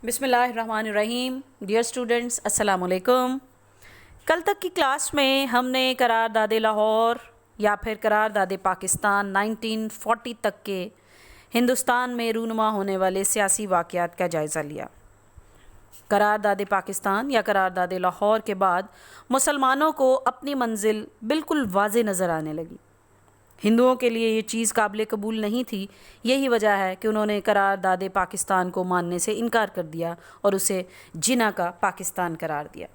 بسم اللہ الرحمن الرحیم. ڈیئر اسٹوڈنٹس، السلام علیکم. کل تک کی کلاس میں ہم نے قرارداد لاہور یا پھر قرارداد پاکستان 1940 تک کے ہندوستان میں رونما ہونے والے سیاسی واقعات کا جائزہ لیا. قرارداد پاکستان یا قرارداد لاہور کے بعد مسلمانوں کو اپنی منزل بالکل واضح نظر آنے لگی. ہندوؤں کے لیے یہ چیز قابل قبول نہیں تھی. یہی وجہ ہے کہ انہوں نے قرارداد پاکستان کو ماننے سے انکار کر دیا اور اسے جناح کا پاکستان قرار دیا.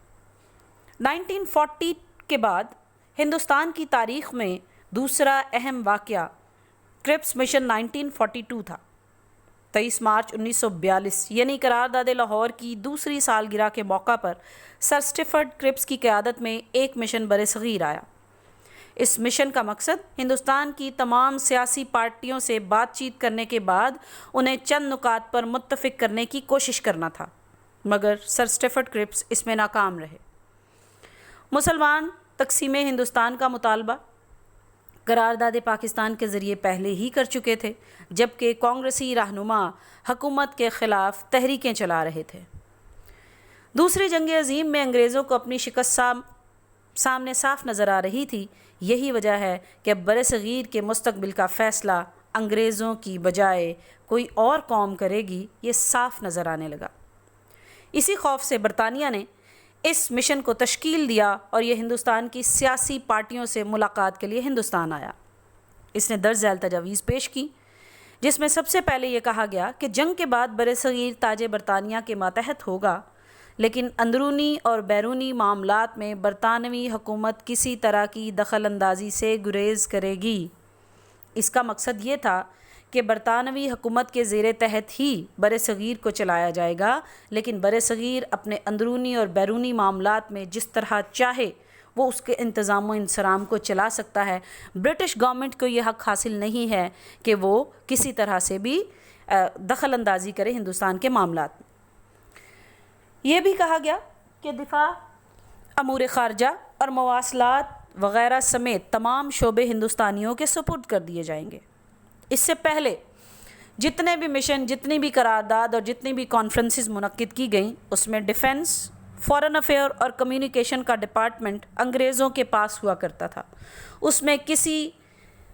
1940 کے بعد ہندوستان کی تاریخ میں دوسرا اہم واقعہ کرپس مشن 1942 تھا. 23 مارچ 1942 یعنی قرارداد لاہور کی دوسری سالگرہ کے موقع پر سر اسٹیفرڈ کرپس کی قیادت میں ایک مشن برصغیر آیا. اس مشن کا مقصد ہندوستان کی تمام سیاسی پارٹیوں سے بات چیت کرنے کے بعد انہیں چند نکات پر متفق کرنے کی کوشش کرنا تھا، مگر سر اسٹیفرڈ کرپس اس میں ناکام رہے. مسلمان تقسیم ہندوستان کا مطالبہ قرارداد پاکستان کے ذریعے پہلے ہی کر چکے تھے، جبکہ کانگریسی رہنما حکومت کے خلاف تحریکیں چلا رہے تھے. دوسری جنگ عظیم میں انگریزوں کو اپنی شکست سامنے صاف نظر آ رہی تھی. یہی وجہ ہے کہ برصغیر کے مستقبل کا فیصلہ انگریزوں کی بجائے کوئی اور قوم کرے گی، یہ صاف نظر آنے لگا. اسی خوف سے برطانیہ نے اس مشن کو تشکیل دیا اور یہ ہندوستان کی سیاسی پارٹیوں سے ملاقات کے لیے ہندوستان آیا. اس نے درج ذیل تجاویز پیش کی، جس میں سب سے پہلے یہ کہا گیا کہ جنگ کے بعد برصغیر تاج برطانیہ کے ماتحت ہوگا، لیکن اندرونی اور بیرونی معاملات میں برطانوی حکومت کسی طرح کی دخل اندازی سے گریز کرے گی. اس کا مقصد یہ تھا کہ برطانوی حکومت کے زیر تحت ہی برصغیر کو چلایا جائے گا، لیکن برصغیر اپنے اندرونی اور بیرونی معاملات میں جس طرح چاہے وہ اس کے انتظام و انصرام کو چلا سکتا ہے. برٹش گورنمنٹ کو یہ حق حاصل نہیں ہے کہ وہ کسی طرح سے بھی دخل اندازی کرے ہندوستان کے معاملات میں. یہ بھی کہا گیا کہ دفاع، امور خارجہ اور مواصلات وغیرہ سمیت تمام شعبے ہندوستانیوں کے سپرد کر دیے جائیں گے. اس سے پہلے جتنے بھی مشن، جتنی بھی قرارداد اور جتنی بھی کانفرنسز منعقد کی گئیں، اس میں ڈیفنس، فارن افیئر اور کمیونیکیشن کا ڈپارٹمنٹ انگریزوں کے پاس ہوا کرتا تھا. اس میں کسی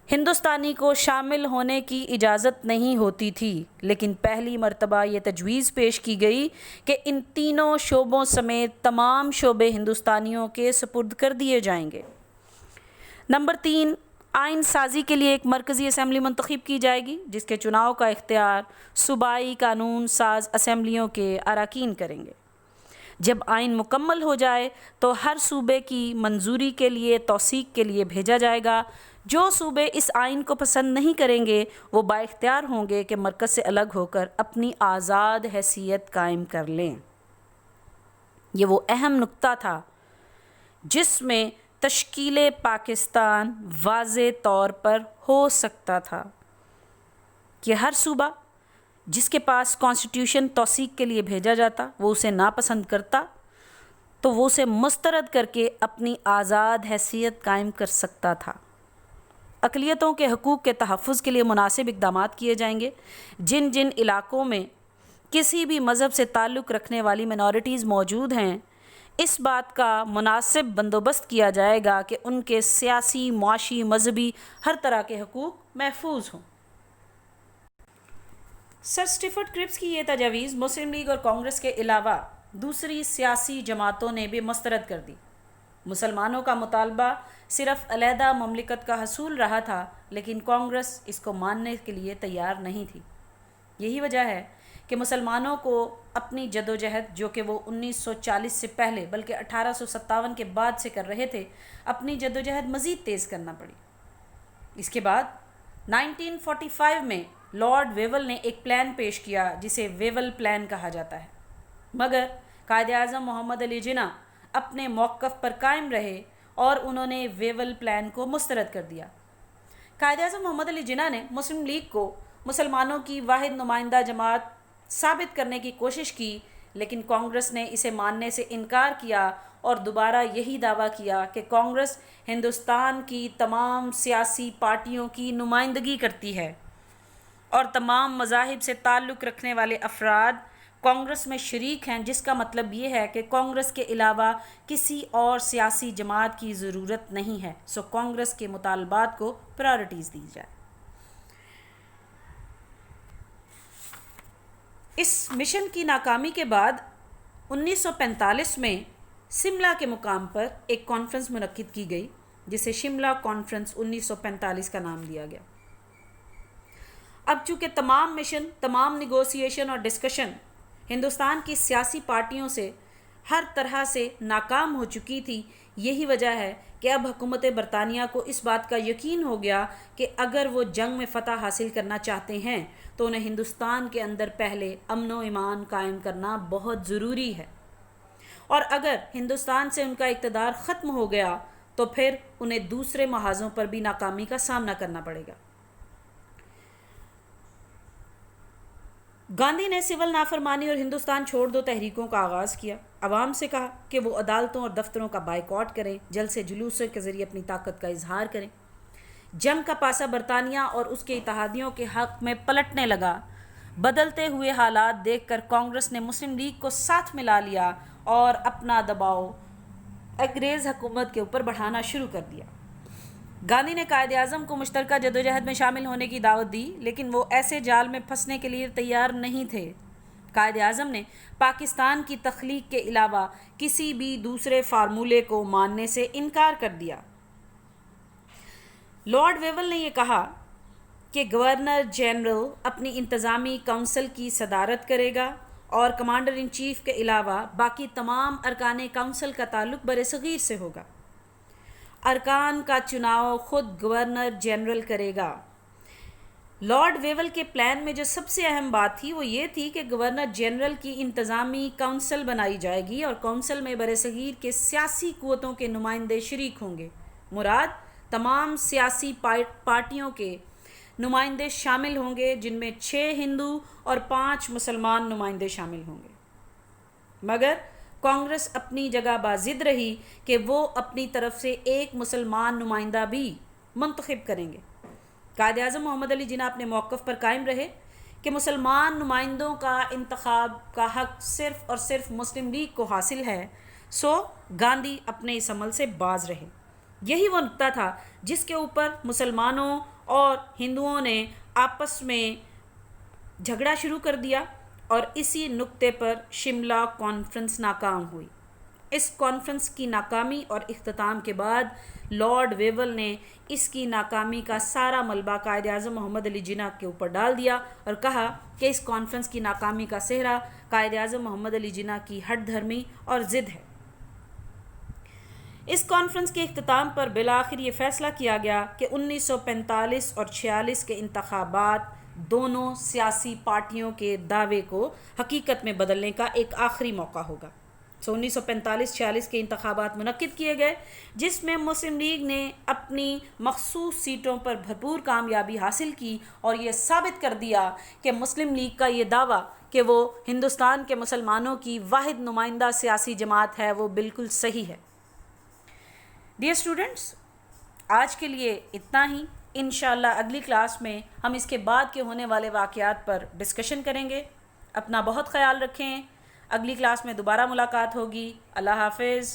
ہندوستانی کو شامل ہونے کی اجازت نہیں ہوتی تھی، لیکن پہلی مرتبہ یہ تجویز پیش کی گئی کہ ان تینوں شعبوں سمیت تمام شعبے ہندوستانیوں کے سپرد کر دیے جائیں گے. نمبر 3، آئین سازی کے لیے ایک مرکزی اسمبلی منتخب کی جائے گی، جس کے چناؤ کا اختیار صوبائی قانون ساز اسمبلیوں کے اراکین کریں گے. جب آئین مکمل ہو جائے تو ہر صوبے کی منظوری کے لیے توثیق کے لیے بھیجا جائے گا. جو صوبے اس آئین کو پسند نہیں کریں گے وہ بااختیار ہوں گے کہ مرکز سے الگ ہو کر اپنی آزاد حیثیت قائم کر لیں. یہ وہ اہم نقطہ تھا جس میں تشکیل پاکستان واضح طور پر ہو سکتا تھا کہ ہر صوبہ جس کے پاس کانسٹیٹیوشن توثیق کے لیے بھیجا جاتا وہ اسے ناپسند کرتا تو وہ اسے مسترد کر کے اپنی آزاد حیثیت قائم کر سکتا تھا. اقلیتوں کے حقوق کے تحفظ کے لیے مناسب اقدامات کیے جائیں گے. جن جن علاقوں میں کسی بھی مذہب سے تعلق رکھنے والی منارٹیز موجود ہیں، اس بات کا مناسب بندوبست کیا جائے گا کہ ان کے سیاسی، معاشی، مذہبی ہر طرح کے حقوق محفوظ ہوں. سر اسٹیفرڈ کرپس کی یہ تجاویز مسلم لیگ اور کانگریس کے علاوہ دوسری سیاسی جماعتوں نے بھی مسترد کر دی. مسلمانوں کا مطالبہ صرف علیحدہ مملکت کا حصول رہا تھا، لیکن کانگریس اس کو ماننے کے لیے تیار نہیں تھی. یہی وجہ ہے کہ مسلمانوں کو اپنی جدوجہد، جو کہ وہ 1940 سے پہلے بلکہ 1857 کے بعد سے کر رہے تھے، اپنی جدوجہد مزید تیز کرنا پڑی. اس کے بعد 1945 میں لارڈ ویول نے ایک پلان پیش کیا جسے ویول پلان کہا جاتا ہے، مگر قائد اعظم محمد علی جناح اپنے موقف پر قائم رہے اور انہوں نے ویول پلان کو مسترد کر دیا. قائد اعظم محمد علی جناح نے مسلم لیگ کو مسلمانوں کی واحد نمائندہ جماعت ثابت کرنے کی کوشش کی، لیکن کانگریس نے اسے ماننے سے انکار کیا اور دوبارہ یہی دعویٰ کیا کہ کانگریس ہندوستان کی تمام سیاسی پارٹیوں کی نمائندگی کرتی ہے اور تمام مذاہب سے تعلق رکھنے والے افراد کانگریس میں شریک ہیں، جس کا مطلب یہ ہے کہ کانگریس کے علاوہ کسی اور سیاسی جماعت کی ضرورت نہیں ہے، سو کانگریس کے مطالبات کو پرائرٹیز دی جائے۔ اس مشن کی ناکامی کے بعد 1945 میں شملہ کے مقام پر ایک کانفرنس منعقد کی گئی، جسے شملہ کانفرنس 1945 کا نام دیا گیا۔ اب چونکہ تمام مشن، تمام نیگوسیشن اور ڈسکشن ہندوستان کی سیاسی پارٹیوں سے ہر طرح سے ناکام ہو چکی تھی، یہی وجہ ہے کہ اب حکومت برطانیہ کو اس بات کا یقین ہو گیا کہ اگر وہ جنگ میں فتح حاصل کرنا چاہتے ہیں تو انہیں ہندوستان کے اندر پہلے امن و امان قائم کرنا بہت ضروری ہے، اور اگر ہندوستان سے ان کا اقتدار ختم ہو گیا تو پھر انہیں دوسرے محاذوں پر بھی ناکامی کا سامنا کرنا پڑے گا۔ گاندھی نے سول نافرمانی اور ہندوستان چھوڑ دو تحریکوں کا آغاز کیا، عوام سے کہا کہ وہ عدالتوں اور دفتروں کا بائیکاٹ کریں، جلد سے جلوسوں کے ذریعے اپنی طاقت کا اظہار کریں۔ جنگ کا پاسا برطانیہ اور اس کے اتحادیوں کے حق میں پلٹنے لگا۔ بدلتے ہوئے حالات دیکھ کر کانگریس نے مسلم لیگ کو ساتھ ملا لیا اور اپنا دباؤ انگریز حکومت کے اوپر بڑھانا شروع کر دیا۔ گاندھی نے قائد اعظم کو مشترکہ جدوجہد میں شامل ہونے کی دعوت دی، لیکن وہ ایسے جال میں پھنسنے کے لیے تیار نہیں تھے۔ قائد اعظم نے پاکستان کی تخلیق کے علاوہ کسی بھی دوسرے فارمولے کو ماننے سے انکار کر دیا۔ لارڈ ویول نے یہ کہا کہ گورنر جنرل اپنی انتظامی کونسل کی صدارت کرے گا اور کمانڈر ان چیف کے علاوہ باقی تمام ارکان کونسل کا تعلق برصغیر سے ہوگا۔ ارکان کا چناؤ خود گورنر جنرل کرے گا۔ لارڈ ویول کے پلان میں جو سب سے اہم بات تھی وہ یہ تھی کہ گورنر جنرل کی انتظامی کونسل بنائی جائے گی اور کونسل میں برصغیر کے سیاسی قوتوں کے نمائندے شریک ہوں گے۔ مراد تمام سیاسی پارٹیوں کے نمائندے شامل ہوں گے، جن میں 6 ہندو اور 5 مسلمان نمائندے شامل ہوں گے۔ مگر کانگریس اپنی جگہ باضد رہی کہ وہ اپنی طرف سے ایک مسلمان نمائندہ بھی منتخب کریں گے۔ قائد اعظم محمد علی جناح اپنے موقف پر قائم رہے کہ مسلمان نمائندوں کا انتخاب کا حق صرف اور صرف مسلم لیگ کو حاصل ہے، سو گاندھی اپنے اس عمل سے باز رہے۔ یہی وہ نقطہ تھا جس کے اوپر مسلمانوں اور ہندوؤں نے آپس میں جھگڑا شروع کر دیا، اور اسی نقطے پر شملہ کانفرنس ناکام ہوئی۔ اس کانفرنس کی ناکامی اور اختتام کے بعد لارڈ ویول نے اس کی ناکامی کا سارا ملبہ قائد اعظم محمد علی جناح کے اوپر ڈال دیا اور کہا کہ اس کانفرنس کی ناکامی کا سہرا قائد اعظم محمد علی جناح کی ہٹ دھرمی اور ضد ہے۔ اس کانفرنس کے اختتام پر بالآخر یہ فیصلہ کیا گیا کہ 1945 اور 46 کے انتخابات دونوں سیاسی پارٹیوں کے دعوے کو حقیقت میں بدلنے کا ایک آخری موقع ہوگا۔ 1945-46 کے انتخابات منعقد کیے گئے، جس میں مسلم لیگ نے اپنی مخصوص سیٹوں پر بھرپور کامیابی حاصل کی اور یہ ثابت کر دیا کہ مسلم لیگ کا یہ دعویٰ کہ وہ ہندوستان کے مسلمانوں کی واحد نمائندہ سیاسی جماعت ہے وہ بالکل صحیح ہے۔ ڈیئر اسٹوڈنٹس، آج کے لیے اتنا ہی۔ انشاءاللہ اگلی کلاس میں ہم اس کے بعد کے ہونے والے واقعات پر ڈسکشن کریں گے۔ اپنا بہت خیال رکھیں۔ اگلی کلاس میں دوبارہ ملاقات ہوگی۔ اللہ حافظ۔